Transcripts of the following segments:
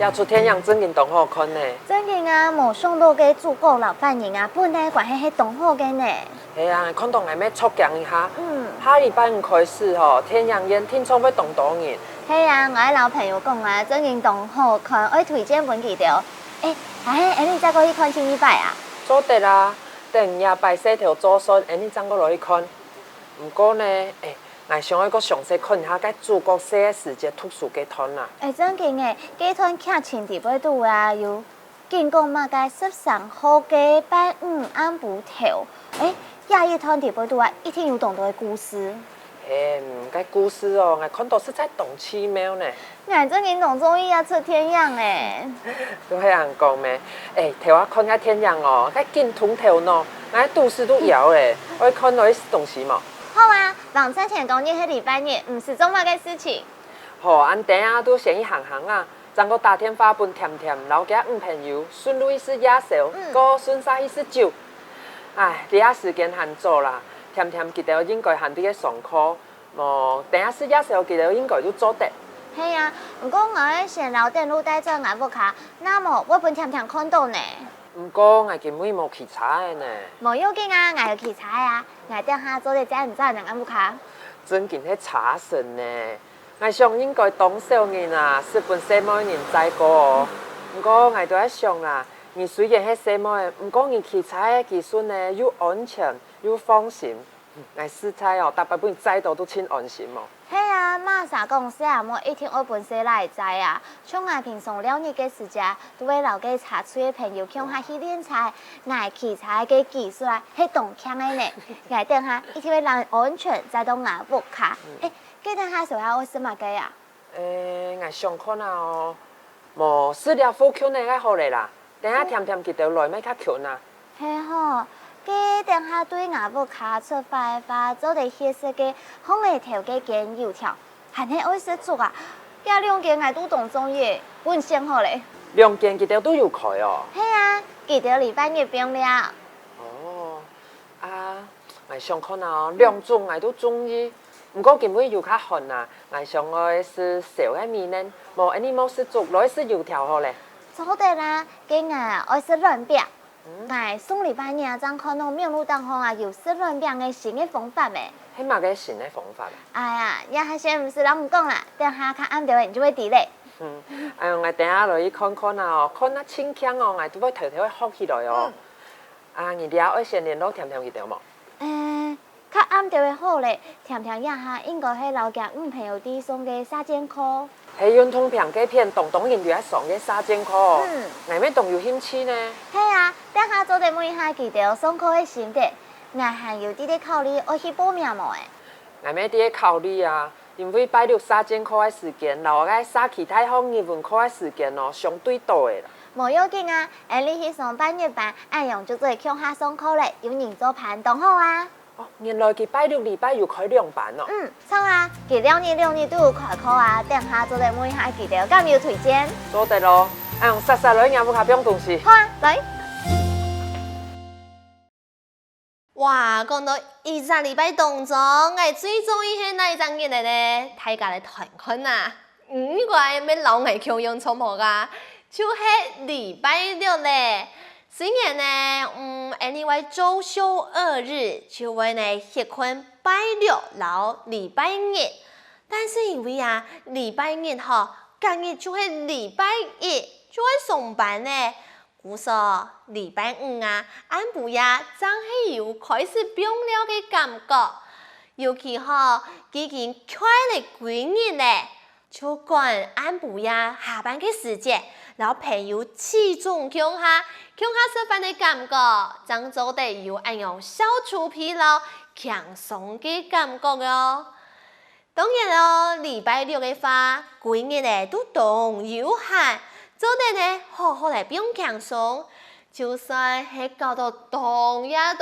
呀，出天阳真紧同好看呢。真紧啊，无想到个主角老犯人啊，本来关系是同好嘅呢。系啊，看到俺要促强一下。嗯，下礼拜五开始吼，天阳宴听说要动多人。系啊，我喺老朋友讲啊，真紧同好看，我推荐本记条。你再过去看前一摆啊？做得啦，等夜拜洗头做孙，你怎个落去看？不过呢，我想要搁详细看一下该主角写的世界特殊集团啦。真紧诶，集团客情伫尾度啊，有经过嘛个13号嘅拜五安补头。亚一团伫尾度啊，一定有同多嘅故事。该故事哦，我看到实在动奇妙呢。俺真紧同中医啊出天样诶。都迄样讲咩？摕我看下天阳哦，该紧通头喏，我肚子都摇咧，我看到是东西嘛。好啊，网上前讲日迄礼拜日，唔是做乜嘅事情。好，俺等下都先一行行啊，再个打电话本甜甜，留家朋友，顺路是夜宵，个顺沙是酒。你下时间限做啦，甜甜记得应该限啲嘅上课，等下是夜宵记得应该就做得。系啊，不过我喺先留电路带做眼部卡，那么我本甜甜看到呢。不过我今尾无去查的呢。无要紧啊，我有去查啊，我等下做啲真唔真眼部卡。真紧去查询呢，我想应该当小人啊，是本细妹人知过哦。不过我都在想啦，你虽然係細妹，不過你器材嘅技術呢又安全又放心，我試猜哦，大部分載到都真安心哦。係啊，馬莎公司啊，我一天我本身來知啊，像我平常了日嘅時間，都會留給茶水嘅朋友向下去練菜，我器材嘅技術啊，係動強嘅呢。我等下一定會讓安全再到眼部卡。記得下時候我什麼嘅啊？我想看啊哦，無飼料副橋呢較好咧啦。等下甜甜記得來咪較強啊。係吼，佢等下對眼部卡出發發，做啲黑色嘅紅嚟條嘅件油條，係你愛食足啊！呢兩件我都當中意，本身好咧。兩件記得都有開哦。係啊，記得禮拜日變了。哦，我想看啊，兩種我都中意。不過今尾油較寒啊，我想愛是小嘅米呢，無你冇食足，來是油條好咧。做得啦，今日愛食潤餅。我上禮拜日正看到面路當行啊，有食潤餅嘅新嘅方法咩？係乜嘅新嘅方法？哎呀，也係先唔是人唔講啦，等下看暗調你就會知咧。我等下落去看看啊，看那輕輕哦，我都會偷偷學起來哦。你哋愛先聯絡甜甜佢哋冇？較暗調會好咧，甜甜一下應該係留家朋友啲送嘅沙煎課。係運通平幾片，當然就係上嘅沙煎課。我咩仲有興趣呢？係啊，等下做啲每下記得上課嘅心得，我還有啲考慮我去報名冇誒。我咩啲考慮啊？因為拜六沙煎課嘅時間，留喺沙其他項語文課嘅時間哦，相對多嘅啦。冇要緊啊，你去上半日班，按樣就做向下上課咧，有人做盤當好啊。原來佢拜六禮拜又開兩班哦。錯啊，佢兩日都有開課啊，等下做啲每下記得咁要推薦。做得咯，用實實女眼冇卡變東西。好啊，來。哇，講到一個禮拜當中，我最中意係哪一張日嚟呢？大家嚟團看啊！如果係咩老藝強用錯冇噶，就係禮拜六咧。雖然呢，因為周休2日，就會呢歇困拜六到禮拜日，但是因為啊，禮拜日吼，今日就係禮拜一，就會上班呢。故說禮拜五啊，按部呀，真係有開始變了嘅感覺，尤其吼，已經快嚟幾日咧，就講按部呀下班嘅時間，然後朋友始終向下吃飯嘅感覺，真做得有按樣消除疲勞、輕鬆嘅感覺哦。當然咯，禮拜六嘅話，幾日咧都動有閒。做得呢，好好嚟變輕鬆，就算係搞到凍呀，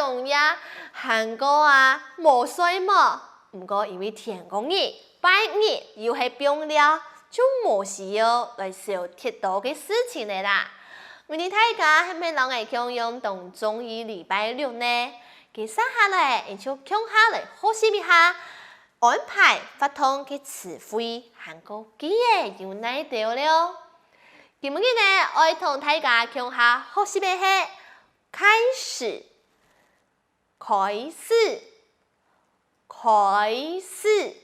韓國啊冇水冇，不過因為天公日、拜日又係變了，就冇需要來做太多嘅事情嚟啦。我哋大家係咪老愛強用當中意禮拜六呢？佢生下來，然後強下來學習一下，安排發通嘅詞彙，韓國幾嘢要耐掉了。今日呢，我同大家共下学习的是开始、开始、开始。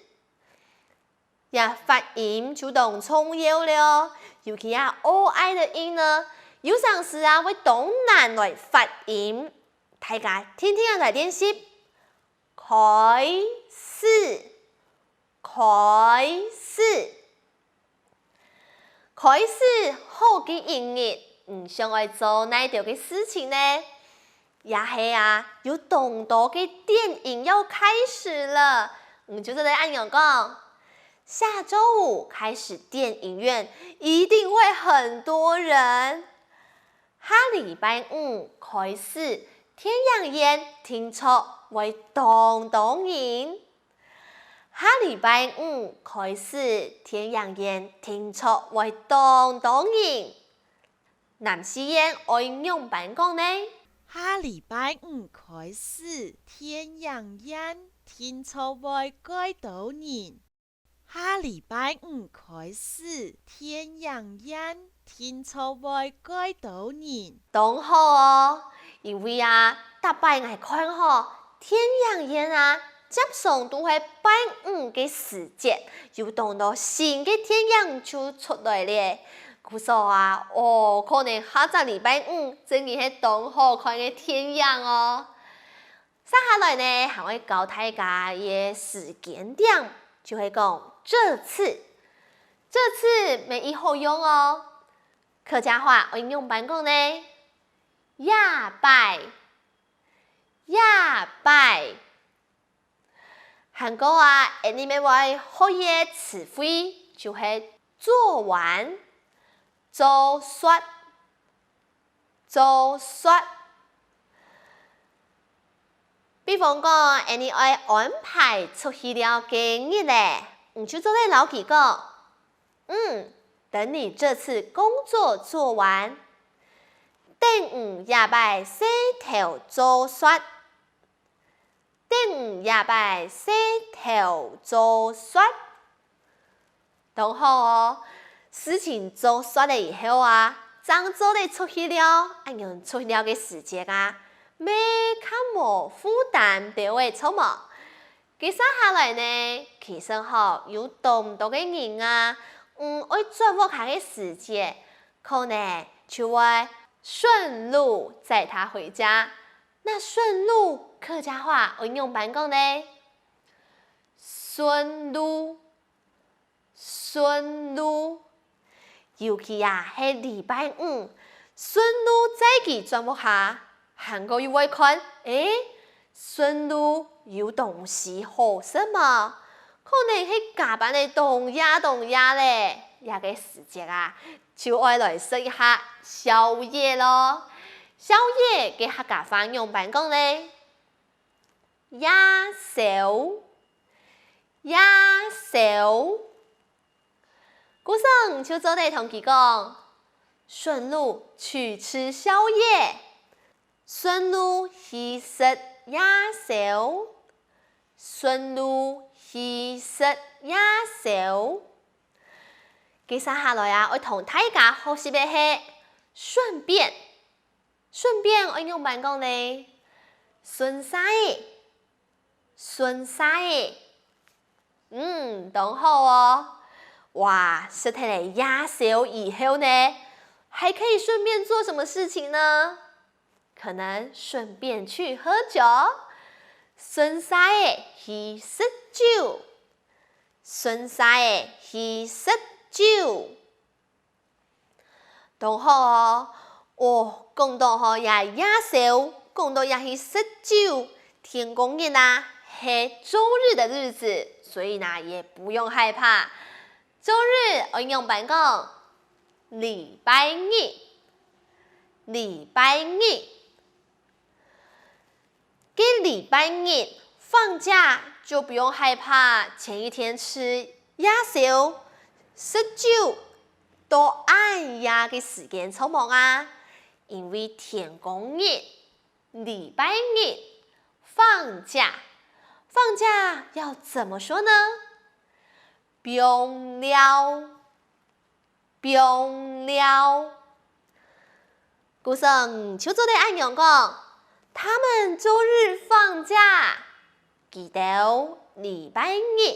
呀，发音就当重要了，尤其啊 OI 的音呢，有阵时啊会当难来发音。大家天天来练习，开始，开始。开始好嘅音乐，想要做哪条嘅事情呢？也係啊，有動多嘅電影要開始了，就是在按樣講，下週五開始電影院，一定會很多人。下禮拜五開始天陽宴，聽說會當人。下禮拜五開始天陽宴，聽說會當人。男士宴愛用辦講呢？下禮拜五開始天陽宴，聽說會幾多人。下禮拜五開始天陽宴，聽說會幾多人。當好哦，因為啊，大擺愛看好天陽宴啊。接上都係拜五嘅時節，又當到新嘅天陽就出來咧。故說啊，可能下個禮拜五真係係當好看嘅天陽哦。接下來呢，還會教大家嘅時間點，就係講這次沒一好用哦。客家話我用辦講呢，亞拜。韓國啊，你們話學嘅詞彙就係做完、做說。比方講，你愛安排出去了嘅日咧，就做嚟老幾個。等你這次工作做完，等午夜拜洗頭做說。夜拜洗頭做說，當好哦。事情做說了以後啊，真做得出去了，樣出去了嘅時間啊，咩較無負擔，別會錯冇。接下來呢，其實好有咁多嘅人啊，愛掌握下嘅時間，可能就會順路載他回家。那順路客家話我用辦講呢？順路，尤其啊係禮拜五，順路再記轉播下，韓國又會看，順路有東西好食嘛？可能係加班的凍呀咧，也個時節啊，就愛來食一下宵夜咯。宵夜嘅客家話用辦講呢？夜宵，古生就做得同佢講，順路去吃宵夜，順路去食夜宵，順路去食夜宵。接下來啊，我同大家學習嘅係順便我用辦講呢？順晒，當好哦。哇，食起來夜宵以後呢，還可以順便做什麼事情呢？可能順便去喝酒，順晒去食酒，當好哦。講到夜宵，講到也去食酒，天公日啊，係週日的日子，所以呢也不用害怕。週日我用辦講，禮拜日。給禮拜日放假就不用害怕，前一天吃夜宵、食酒，都按呀嘅時間匆忙啊。因為天公日、禮拜日放假要怎麼說呢？冰了。古生就做得按样讲，他们周日放假，记得礼拜日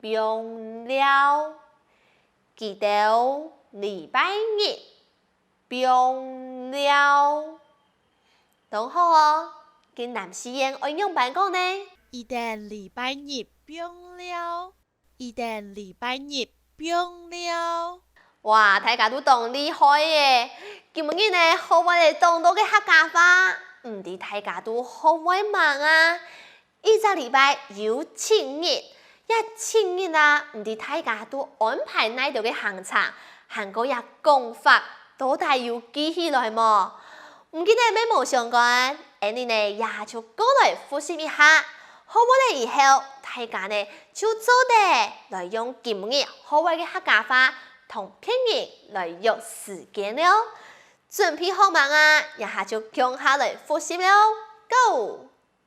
冰了，记得礼拜日冰了。同好哦，跟男士人按样办讲呢？一旦礼拜日冰了，一旦礼拜日冰了。哇，大家都懂厉害耶！今日呢，好我哋懂到嘅客家话，唔知大家都好會忙啊！一個禮拜有7日，一7日啊，唔知大家都安排哪度嘅行程，行過日功法，到底要記起來麼？唔記得咩冇相關，你呢也就過來複習一下。好我哋以後，大家呢就做得來用今日好我嘅客家話。同片日來約時間了，準備好嗎啊？一下就向下來複習了，Go！